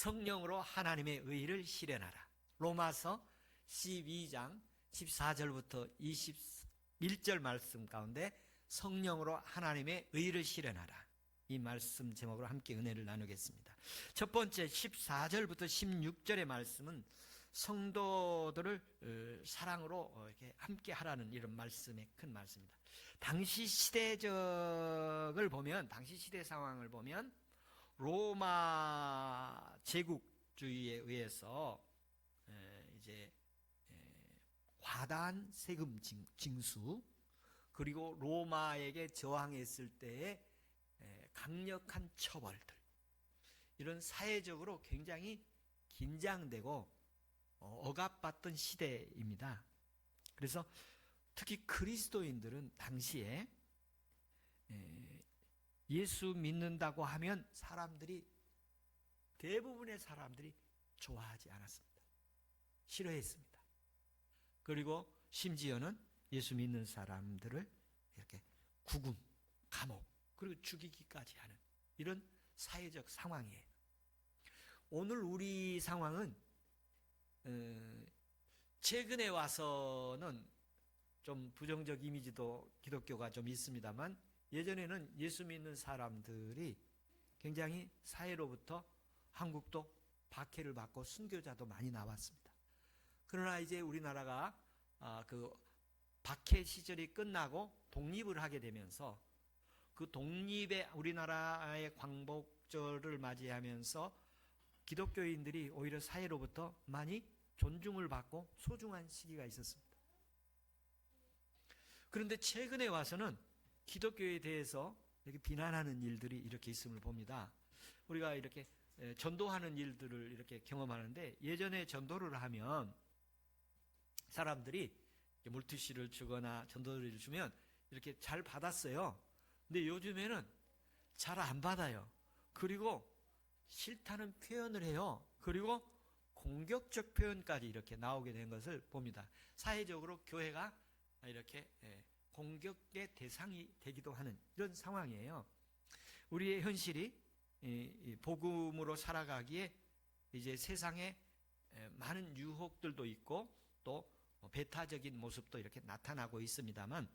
성령으로 하나님의 의를 실현하라. 로마서 12장 14절부터 21절 말씀 가운데 성령으로 하나님의 의를 실현하라. 이 말씀 제목으로 함께 은혜를 나누겠습니다. 첫 번째 14절부터 16절의 말씀은 성도들을 사랑으로 이렇게 함께 하라는 이런 말씀의 큰 말씀입니다. 당시 시대적을 보면, 당시 시대 상황을 보면 로마 제국주의에 의해서 이제 과다한 세금 징수, 그리고 로마에게 저항했을 때의 강력한 처벌들, 이런 사회적으로 굉장히 긴장되고 억압받던 시대입니다. 그래서 특히 그리스도인들은 당시에 예수 믿는다고 하면 대부분의 사람들이 좋아하지 않았습니다. 싫어했습니다. 그리고 심지어는 예수 믿는 사람들을 이렇게 구금, 감옥, 그리고 죽이기까지 하는 이런 사회적 상황이에요. 오늘 우리 상황은 최근에 와서는 좀 부정적 이미지도 기독교가 좀 있습니다만, 예전에는 예수 믿는 사람들이 굉장히 사회로부터 한국도 박해를 받고 순교자도 많이 나왔습니다. 그러나 이제 우리나라가 그 박해 시절이 끝나고 독립을 하게 되면서, 그 독립의 우리나라의 광복절을 맞이하면서 기독교인들이 오히려 사회로부터 많이 존중을 받고 소중한 시기가 있었습니다. 그런데 최근에 와서는 기독교에 대해서 이렇게 비난하는 일들이 이렇게 있음을 봅니다. 우리가 이렇게 전도하는 일들을 이렇게 경험하는데, 예전에 전도를 하면 사람들이 물티슈를 주거나 전도를 주면 이렇게 잘 받았어요. 근데 요즘에는 잘 안 받아요. 그리고 싫다는 표현을 해요. 그리고 공격적 표현까지 이렇게 나오게 된 것을 봅니다. 사회적으로 교회가 이렇게 공격의 대상이 되기도 하는 이런 상황이에요. 우리의 현실이 복음으로 살아가기에 이제 세상에 많은 유혹들도 있고 또 배타적인 모습도 이렇게 나타나고 있습니다만,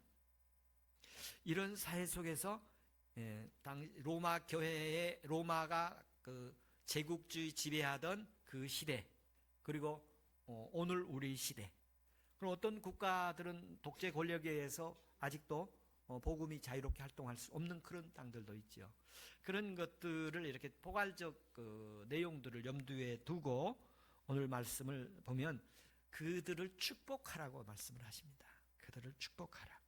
이런 사회 속에서 로마 교회의 로마가 그 제국주의 지배하던 그 시대, 그리고 오늘 우리 시대, 그럼 어떤 국가들은 독재 권력에 의해서 아직도 복음이 자유롭게 활동할 수 없는 그런 땅들도 있죠. 그런 것들을 이렇게 포괄적 그 내용들을 염두에 두고 오늘 말씀을 보면 그들을 축복하라고 말씀을 하십니다. 그들을 축복하라.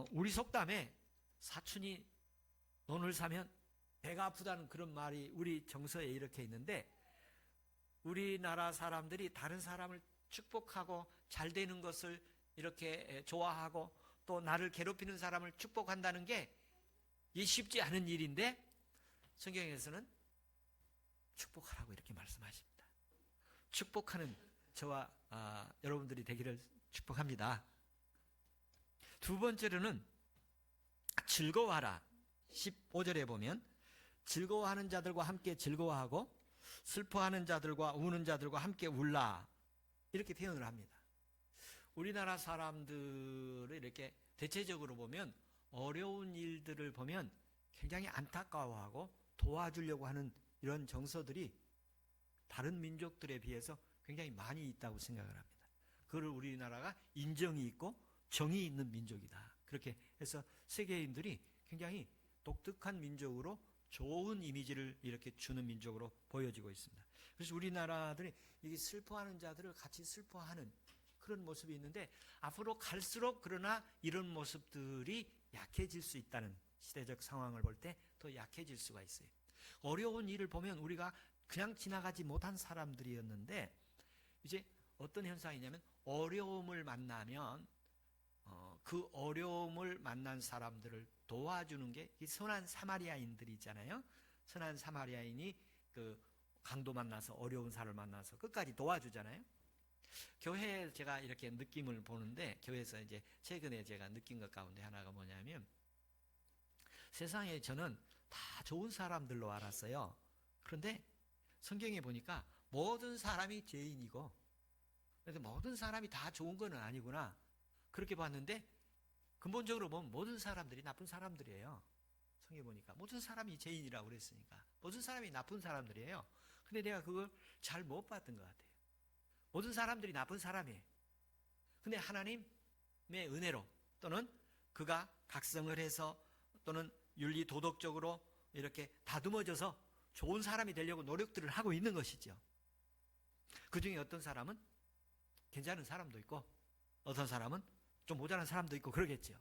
우리 속담에 사촌이 논을 사면 배가 아프다는 그런 말이 우리 정서에 이렇게 있는데, 우리나라 사람들이 다른 사람을 축복하고 잘 되는 것을 이렇게 좋아하고 또 나를 괴롭히는 사람을 축복한다는 게 쉽지 않은 일인데, 성경에서는 축복하라고 이렇게 말씀하십니다. 축복하는 저와 여러분들이 되기를 축복합니다. 두 번째로는 즐거워하라. 15절에 보면 즐거워하는 자들과 함께 즐거워하고 슬퍼하는 자들과 우는 자들과 함께 울라, 이렇게 표현을 합니다. 우리나라 사람들을 이렇게 대체적으로 보면 어려운 일들을 보면 굉장히 안타까워하고 도와주려고 하는 이런 정서들이 다른 민족들에 비해서 굉장히 많이 있다고 생각을 합니다. 그걸 우리나라가 인정이 있고 정이 있는 민족이다, 그렇게 해서 세계인들이 굉장히 독특한 민족으로 좋은 이미지를 이렇게 주는 민족으로 보여지고 있습니다. 그래서 우리나라들이 이게 슬퍼하는 자들을 같이 슬퍼하는 그런 모습이 있는데, 앞으로 갈수록 그러나 이런 모습들이 약해질 수 있다는, 시대적 상황을 볼 때 더 약해질 수가 있어요. 어려운 일을 보면 우리가 그냥 지나가지 못한 사람들이었는데, 이제 어떤 현상이냐면 어려움을 만나면 그 어려움을 만난 사람들을 도와주는 게 이 선한 사마리아인들이 있잖아요. 선한 사마리아인이 그 강도 만나서 어려운 사람을 만나서 끝까지 도와주잖아요. 교회에 제가 이렇게 느낌을 보는데, 교회에서 이제 최근에 제가 느낀 것 가운데 하나가 뭐냐면, 세상에 저는 다 좋은 사람들로 알았어요. 그런데 성경에 보니까 모든 사람이 죄인이고, 그래서 모든 사람이 다 좋은 건 아니구나, 그렇게 봤는데 근본적으로 보면 모든 사람들이 나쁜 사람들이에요. 성경에 보니까 모든 사람이 죄인이라고 그랬으니까 모든 사람이 나쁜 사람들이에요. 근데 내가 그걸 잘 못 봤던 것 같아요. 모든 사람들이 나쁜 사람이에요. 근데 하나님의 은혜로, 또는 그가 각성을 해서, 또는 윤리 도덕적으로 이렇게 다듬어져서 좋은 사람이 되려고 노력들을 하고 있는 것이죠. 그 중에 어떤 사람은 괜찮은 사람도 있고, 어떤 사람은 좀 모자란 사람도 있고 그러겠죠.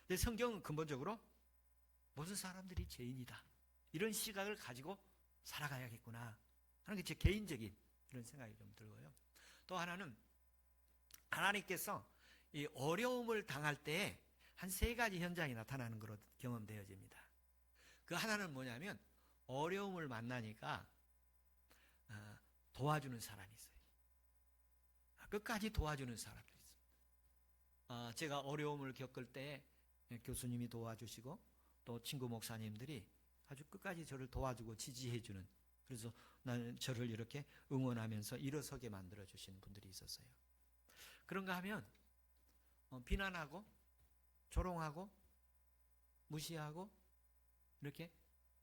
근데 성경은 근본적으로 모든 사람들이 죄인이다, 이런 시각을 가지고 살아가야겠구나 하는 게 제 개인적인 이런 생각이 좀 들고요. 또 하나는 하나님께서 이 어려움을 당할 때 한 3가지 현상이 나타나는 것으로 경험되어집니다. 그 하나는 뭐냐면, 어려움을 만나니까 도와주는 사람이 있어요. 끝까지 도와주는 사람들이 있습니다. 제가 어려움을 겪을 때 교수님이 도와주시고, 또 친구 목사님들이 아주 끝까지 저를 도와주고 지지해주는, 그래서 나는 저를 이렇게 응원하면서 일어서게 만들어주시는 분들이 있었어요. 그런가 하면 비난하고 조롱하고 무시하고 이렇게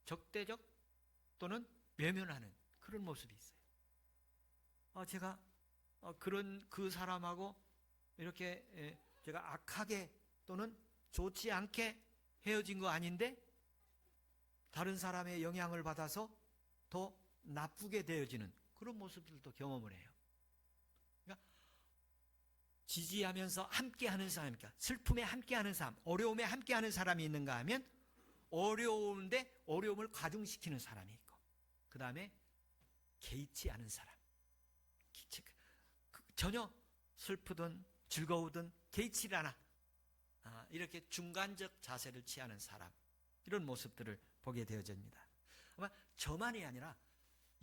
적대적 또는 외면하는 그런 모습이 있어요. 제가 그런 그 사람하고 이렇게 제가 악하게 또는 좋지 않게 헤어진 거 아닌데 다른 사람의 영향을 받아서 더 나쁘게 되어지는 그런 모습들도 경험을 해요. 그러니까 지지하면서 함께하는 사람이니까, 슬픔에 함께하는 사람, 어려움에 함께하는 사람이 있는가 하면 어려운데 어려움을 가중시키는 사람이 있고, 그 다음에 개의치 않은 사람, 전혀 슬프든 즐거우든 개의치 않아, 이렇게 중간적 자세를 취하는 사람, 이런 모습들을 보게 되어집니다. 아마 저만이 아니라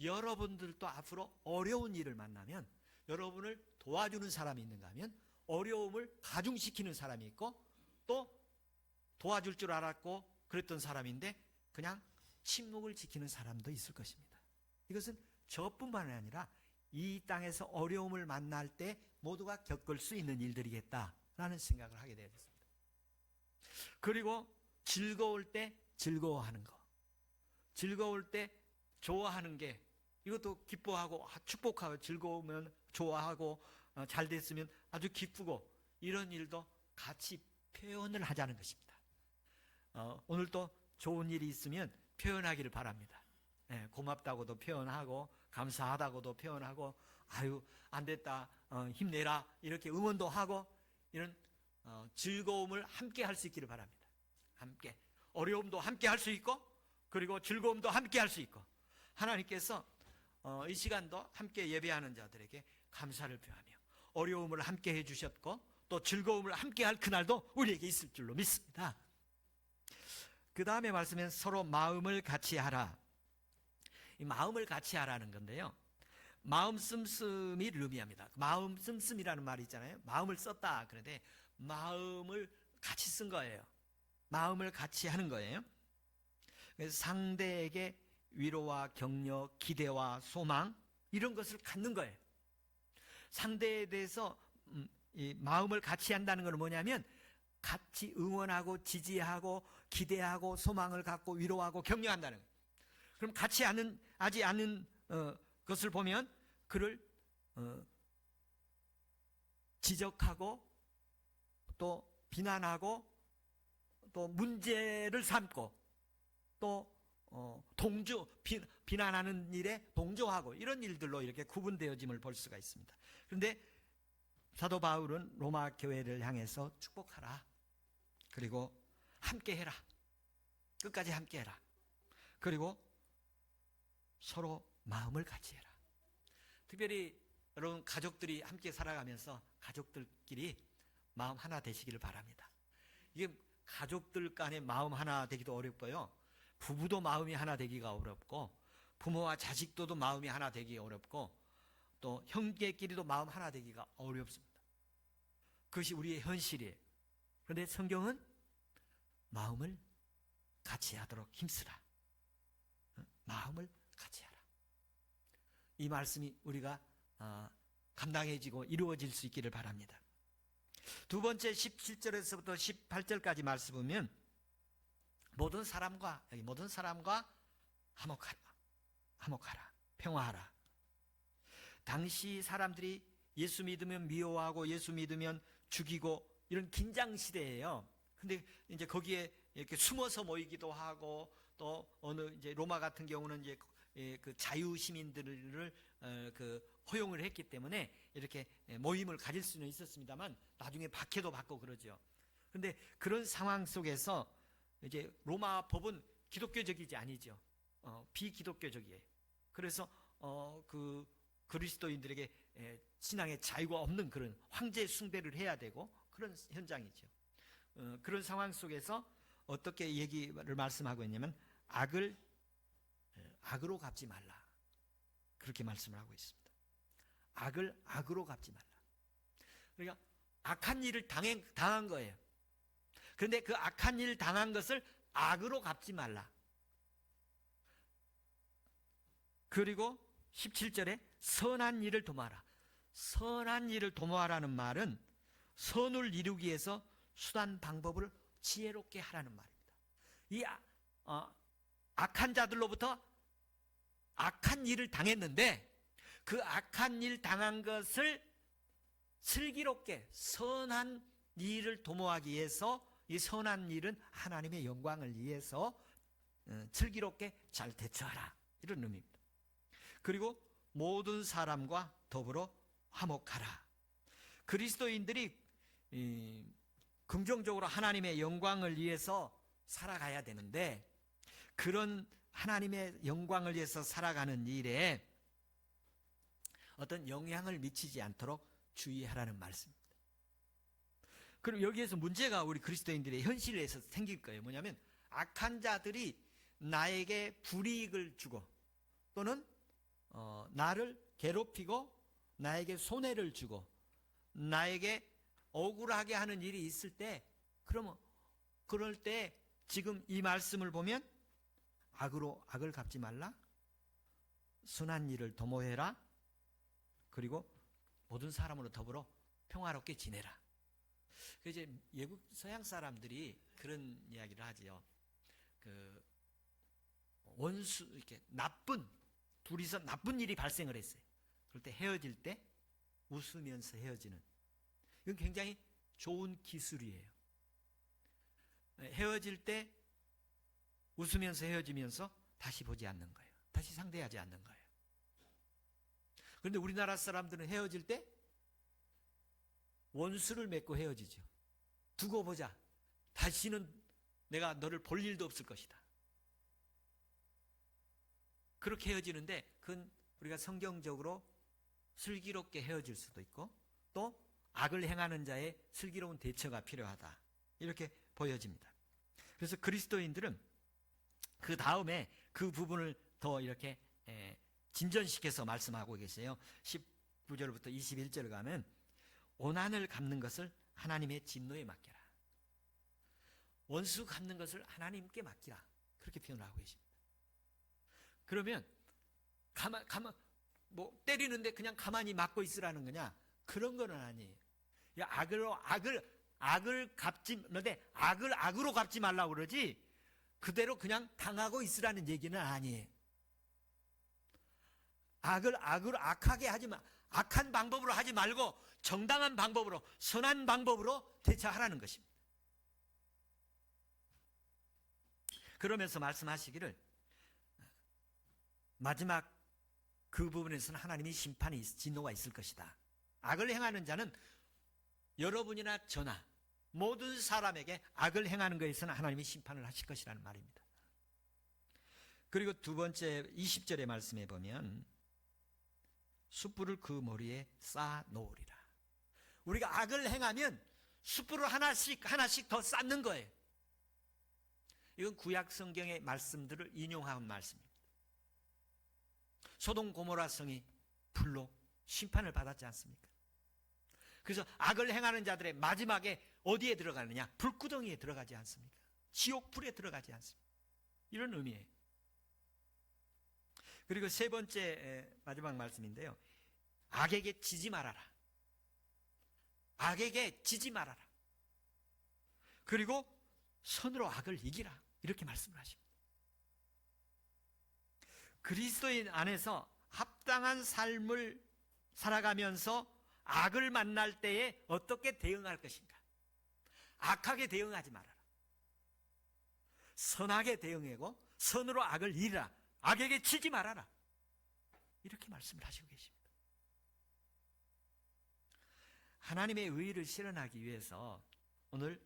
여러분들도 앞으로 어려운 일을 만나면 여러분을 도와주는 사람이 있는가 하면 어려움을 가중시키는 사람이 있고, 또 도와줄 줄 알았고 그랬던 사람인데 그냥 침묵을 지키는 사람도 있을 것입니다. 이것은 저뿐만 아니라 이 땅에서 어려움을 만날 때 모두가 겪을 수 있는 일들이겠다라는 생각을 하게 되었습니다. 그리고 즐거울 때 즐거워하는 거, 즐거울 때 좋아하는 게, 이것도 기뻐하고 축복하고 즐거우면 좋아하고 잘 됐으면 아주 기쁘고, 이런 일도 같이 표현을 하자는 것입니다. 오늘도 좋은 일이 있으면 표현하기를 바랍니다. 고맙다고도 표현하고 감사하다고도 표현하고, 아유 안 됐다 힘내라 이렇게 응원도 하고, 이런 즐거움을 함께 할 수 있기를 바랍니다. 함께 어려움도 함께 할 수 있고, 그리고 즐거움도 함께 할 수 있고, 하나님께서 이 시간도 함께 예배하는 자들에게 감사를 표하며 어려움을 함께 해주셨고, 또 즐거움을 함께 할 그날도 우리에게 있을 줄로 믿습니다. 그 다음에 말씀은 서로 마음을 같이 하라. 이 마음을 같이 하라는 건데요, 마음 씀씀이를 의미합니다. 마음 씀씀이라는 말이 있잖아요. 마음을 썼다 그런데 마음을 같이 쓴 거예요. 마음을 같이 하는 거예요. 그래서 상대에게 위로와 격려, 기대와 소망, 이런 것을 갖는 거예요. 상대에 대해서 이 마음을 같이 한다는 것은 뭐냐면, 같이 응원하고 지지하고 기대하고 소망을 갖고 위로하고 격려한다는 거예요. 그럼 같이 하지 않는 것을 보면 그를 지적하고 또 비난하고 또 문제를 삼고 또 비난하는 일에 동조하고, 이런 일들로 이렇게 구분되어짐을 볼 수가 있습니다. 그런데 사도 바울은 로마 교회를 향해서 축복하라, 그리고 함께해라, 끝까지 함께해라, 그리고 서로 마음을 같이 해라. 특별히 여러분 가족들이 함께 살아가면서 가족들끼리 마음 하나 되시기를 바랍니다. 이게 가족들 간의 마음 하나 되기도 어렵고요, 부부도 마음이 하나 되기가 어렵고, 부모와 자식도 마음이 하나 되기 어렵고, 또 형제끼리도 마음 하나 되기가 어렵습니다. 그것이 우리의 현실이에요. 그런데 성경은 마음을 같이 하도록 힘쓰라, 마음을 같이 하라. 이 말씀이 우리가 감당해지고 이루어질 수 있기를 바랍니다. 두 번째 17절에서부터 18절까지 말씀 보면 모든 사람과 화목하라, 평화하라. 당시 사람들이 예수 믿으면 미워하고 예수 믿으면 죽이고 이런 긴장 시대예요. 근데 이제 거기에 이렇게 숨어서 모이기도 하고 또 어느 이제 로마 같은 경우는 이제 그 자유 시민들을 허용을 했기 때문에 이렇게 모임을 가질 수는 있었습니다만 나중에 박해도 받고 그러죠. 근데 그런 상황 속에서 이제 로마 법은 기독교적이지 아니죠. 비기독교적이에요. 그래서 그 그리스도인들에게 신앙의 자유가 없는 그런 황제 숭배를 해야 되고 그런 현장이죠. 그런 상황 속에서 어떻게 얘기를 말씀하고 있냐면 악으로 갚지 말라. 그렇게 말씀을 하고 있습니다. 악을 악으로 갚지 말라. 그러니까 악한 일을 당한 거예요. 그런데 그 악한 일 당한 것을 악으로 갚지 말라. 그리고 17절에 선한 일을 도모하라. 선한 일을 도모하라는 말은 선을 이루기 위해서 수단 방법을 지혜롭게 하라는 말입니다. 이 악한 자들로부터 악한 일을 당했는데 그 악한 일 당한 것을 슬기롭게 선한 일을 도모하기 위해서 이 선한 일은 하나님의 영광을 위해서 슬기롭게 잘 대처하라. 이런 의미입니다. 그리고 모든 사람과 더불어 화목하라. 그리스도인들이 긍정적으로 하나님의 영광을 위해서 살아가야 되는데 그런 하나님의 영광을 위해서 살아가는 일에 어떤 영향을 미치지 않도록 주의하라는 말씀입니다. 그럼 여기에서 문제가 우리 그리스도인들의 현실에서 생길 거예요. 뭐냐면 악한 자들이 나에게 불이익을 주고 또는 나를 괴롭히고 나에게 손해를 주고 나에게 억울하게 하는 일이 있을 때 그러면 그럴 때 지금 이 말씀을 보면 악으로 악을 갚지 말라, 선한 일을 도모해라, 그리고 모든 사람으로 더불어 평화롭게 지내라. 이제 외국 서양 사람들이 그런 이야기를 하지요. 그 원수 이렇게 둘이서 나쁜 일이 발생을 했어요. 그럴 때 헤어질 때 웃으면서 헤어지는. 이건 굉장히 좋은 기술이에요. 헤어질 때 웃으면서 헤어지면서 다시 보지 않는 거예요. 다시 상대하지 않는 거예요. 그런데 우리나라 사람들은 헤어질 때 원수를 맺고 헤어지죠. 두고 보자. 다시는 내가 너를 볼 일도 없을 것이다. 그렇게 헤어지는데 그건 우리가 성경적으로 슬기롭게 헤어질 수도 있고 또 악을 행하는 자의 슬기로운 대처가 필요하다. 이렇게 보여집니다. 그래서 그리스도인들은 그 다음에 그 부분을 더 이렇게 진전시켜서 말씀하고 계세요. 19절부터 21절 가면 원한을 갚는 것을 하나님의 진노에 맡겨라. 원수 갚는 것을 하나님께 맡기라. 그렇게 표현을 하고 계십니다. 그러면 때리는데 그냥 가만히 맞고 있으라는 거냐? 그런 거는 아니에요. 악을 갚지, 그런데 악을 악으로 갚지 말라고 그러지 그대로 그냥 당하고 있으라는 얘기는 아니에요. 악을 악하게 하지 마. 악한 방법으로 하지 말고 정당한 방법으로 선한 방법으로 대처하라는 것입니다. 그러면서 말씀하시기를 마지막 그 부분에서는 하나님의 심판이 진노가 있을 것이다. 악을 행하는 자는 여러분이나 저나 모든 사람에게 악을 행하는 것에서는 하나님이 심판을 하실 것이라는 말입니다. 그리고 두 번째 20절의 말씀에 보면 숯불을 그 머리에 쌓아 놓으리라. 우리가 악을 행하면 숯불을 하나씩 더 쌓는 거예요. 이건 구약 성경의 말씀들을 인용한 말씀입니다. 소돔 고모라 성이 불로 심판을 받았지 않습니까? 그래서 악을 행하는 자들의 마지막에 어디에 들어가느냐? 불구덩이에 들어가지 않습니까? 지옥불에 들어가지 않습니까? 이런 의미예요. 그리고 세 번째 마지막 말씀인데요. 악에게 지지 말아라. 악에게 지지 말아라. 그리고 선으로 악을 이기라. 이렇게 말씀을 하십니다. 그리스도인 안에서 합당한 삶을 살아가면서 악을 만날 때에 어떻게 대응할 것인가? 악하게 대응하지 말아라. 선하게 대응하고 선으로 악을 이기라. 악에게 치지 말아라. 이렇게 말씀을 하시고 계십니다. 하나님의 의의를 실현하기 위해서 오늘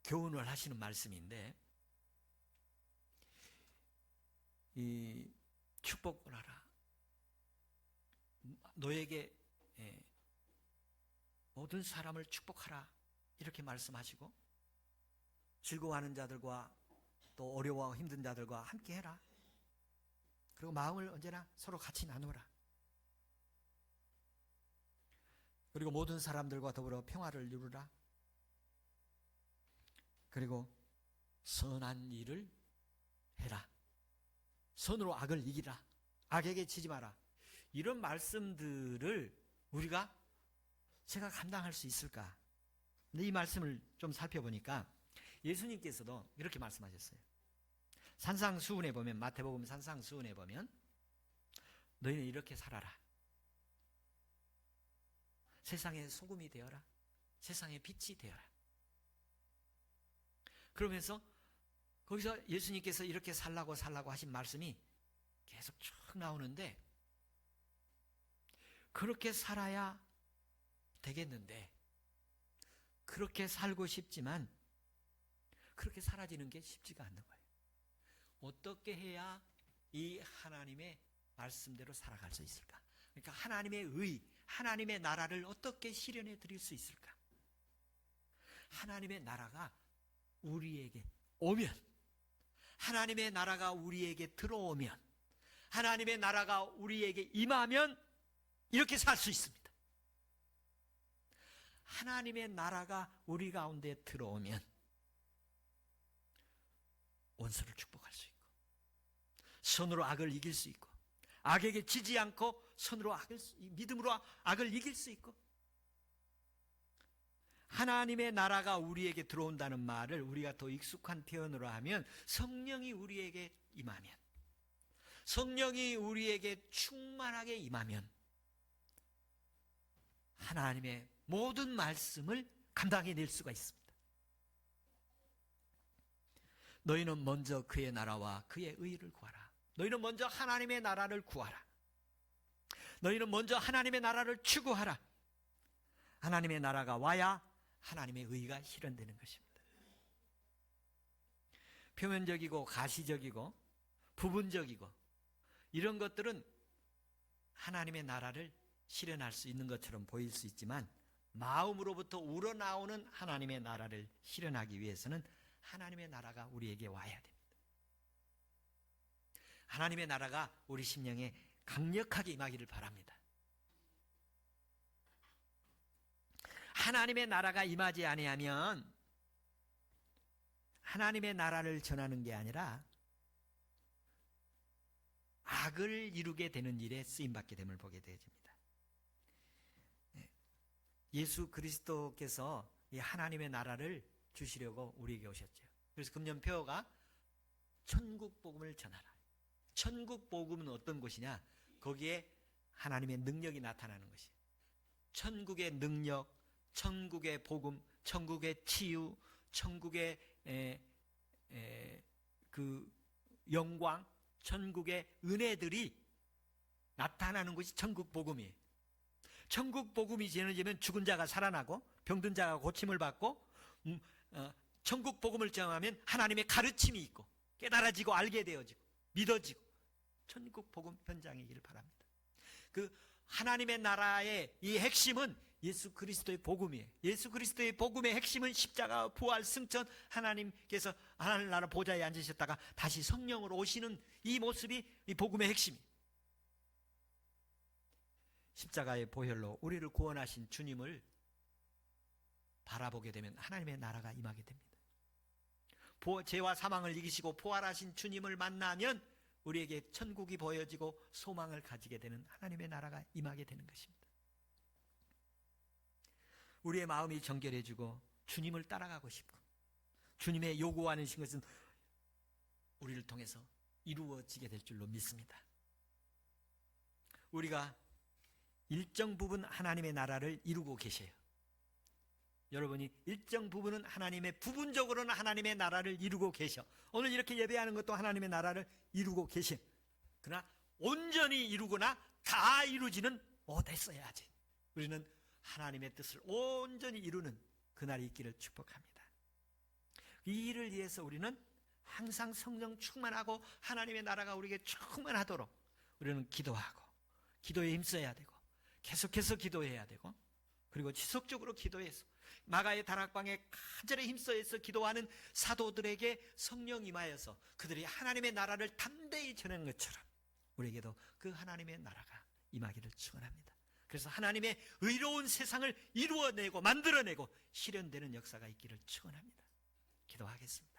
교훈을 하시는 말씀인데, 이 축복을 하라. 너에게 모든 사람을 축복하라. 이렇게 말씀하시고, 즐거워하는 자들과 또 어려워하고 힘든 자들과 함께 해라. 그리고 마음을 언제나 서로 같이 나누라. 그리고 모든 사람들과 더불어 평화를 이루라. 그리고 선한 일을 해라. 선으로 악을 이기라. 악에게 지지 마라. 이런 말씀들을 제가 감당할 수 있을까? 근데 이 말씀을 좀 살펴보니까 예수님께서도 이렇게 말씀하셨어요. 산상수훈에 보면, 마태복음 산상수훈에 보면, 너희는 이렇게 살아라. 세상의 소금이 되어라. 세상의 빛이 되어라. 그러면서 거기서 예수님께서 이렇게 살라고 하신 말씀이 계속 쭉 나오는데, 그렇게 살아야 되겠는데, 그렇게 살고 싶지만 그렇게 사라지는 게 쉽지가 않는 거예요. 어떻게 해야 이 하나님의 말씀대로 살아갈 수 있을까? 그러니까 하나님의 의, 하나님의 나라를 어떻게 실현해 드릴 수 있을까? 하나님의 나라가 우리에게 오면, 하나님의 나라가 우리에게 들어오면, 하나님의 나라가 우리에게 임하면 이렇게 살 수 있습니다. 하나님의 나라가 우리 가운데 들어오면 원수를 축복할 수 있고, 선으로 악을 이길 수 있고, 악에게 지지 않고 선으로 믿음으로 악을 이길 수 있고, 하나님의 나라가 우리에게 들어온다는 말을 우리가 더 익숙한 표현으로 하면, 성령이 우리에게 임하면, 성령이 우리에게 충만하게 임하면 하나님의 모든 말씀을 감당해낼 수가 있습니다. 너희는 먼저 그의 나라와 그의 의를 구하라. 너희는 먼저 하나님의 나라를 구하라. 너희는 먼저 하나님의 나라를 추구하라. 하나님의 나라가 와야 하나님의 의가 실현되는 것입니다. 표면적이고 가시적이고 부분적이고 이런 것들은 하나님의 나라를 실현할 수 있는 것처럼 보일 수 있지만, 마음으로부터 우러나오는 하나님의 나라를 실현하기 위해서는 하나님의 나라가 우리에게 와야 됩니다. 하나님의 나라가 우리 심령에 강력하게 임하기를 바랍니다. 하나님의 나라가 임하지 아니하면 하나님의 나라를 전하는 게 아니라 악을 이루게 되는 일에 쓰임받게 됨을 보게 되어집니다. 예수 그리스도께서 이 하나님의 나라를 주시려고 우리에게 오셨죠. 그래서 금년표어가 천국 복음을 전하라. 천국 복음은 어떤 것이냐? 거기에 하나님의 능력이 나타나는 것이에요. 천국의 능력, 천국의 복음, 천국의 치유, 천국의 그 영광, 천국의 은혜들이 나타나는 것이 천국 복음이에요. 천국 복음이 전해지면 죽은 자가 살아나고 병든 자가 고침을 받고, 천국 복음을 전하면 하나님의 가르침이 있고 깨달아지고 알게 되어지고 믿어지고, 천국 복음 현장이길 바랍니다. 그 하나님의 나라의 이 핵심은 예수 그리스도의 복음이에요. 예수 그리스도의 복음의 핵심은 십자가, 부활, 승천, 하나님께서 하나님 나라 보좌에 앉으셨다가 다시 성령으로 오시는 이 모습이 이 복음의 핵심이에요. 십자가의 보혈로 우리를 구원하신 주님을 바라보게 되면 하나님의 나라가 임하게 됩니다. 죄와 사망을 이기시고 부활하신 주님을 만나면 우리에게 천국이 보여지고 소망을 가지게 되는 하나님의 나라가 임하게 되는 것입니다. 우리의 마음이 정결해지고 주님을 따라가고 싶고 주님의 요구하는 것은 우리를 통해서 이루어지게 될 줄로 믿습니다. 우리가 일정 부분 하나님의 나라를 이루고 계셔요. 여러분이 일정 부분은 부분적으로는 하나님의 나라를 이루고 계셔. 오늘 이렇게 예배하는 것도 하나님의 나라를 이루고 계셔. 그러나 온전히 이루거나 다 이루지는 못했어요. 아직 우리는 하나님의 뜻을 온전히 이루는 그날이 있기를 축복합니다. 이 일을 위해서 우리는 항상 성령 충만하고 하나님의 나라가 우리에게 충만하도록 우리는 기도하고 기도에 힘써야 되고 계속해서 기도해야 되고 그리고 지속적으로 기도해서 마가의 다락방에 간절히 힘써서 기도하는 사도들에게 성령 임하여서 그들이 하나님의 나라를 담대히 전하는 것처럼 우리에게도 그 하나님의 나라가 임하기를 축원합니다. 그래서 하나님의 의로운 세상을 이루어내고 만들어내고 실현되는 역사가 있기를 축원합니다. 기도하겠습니다.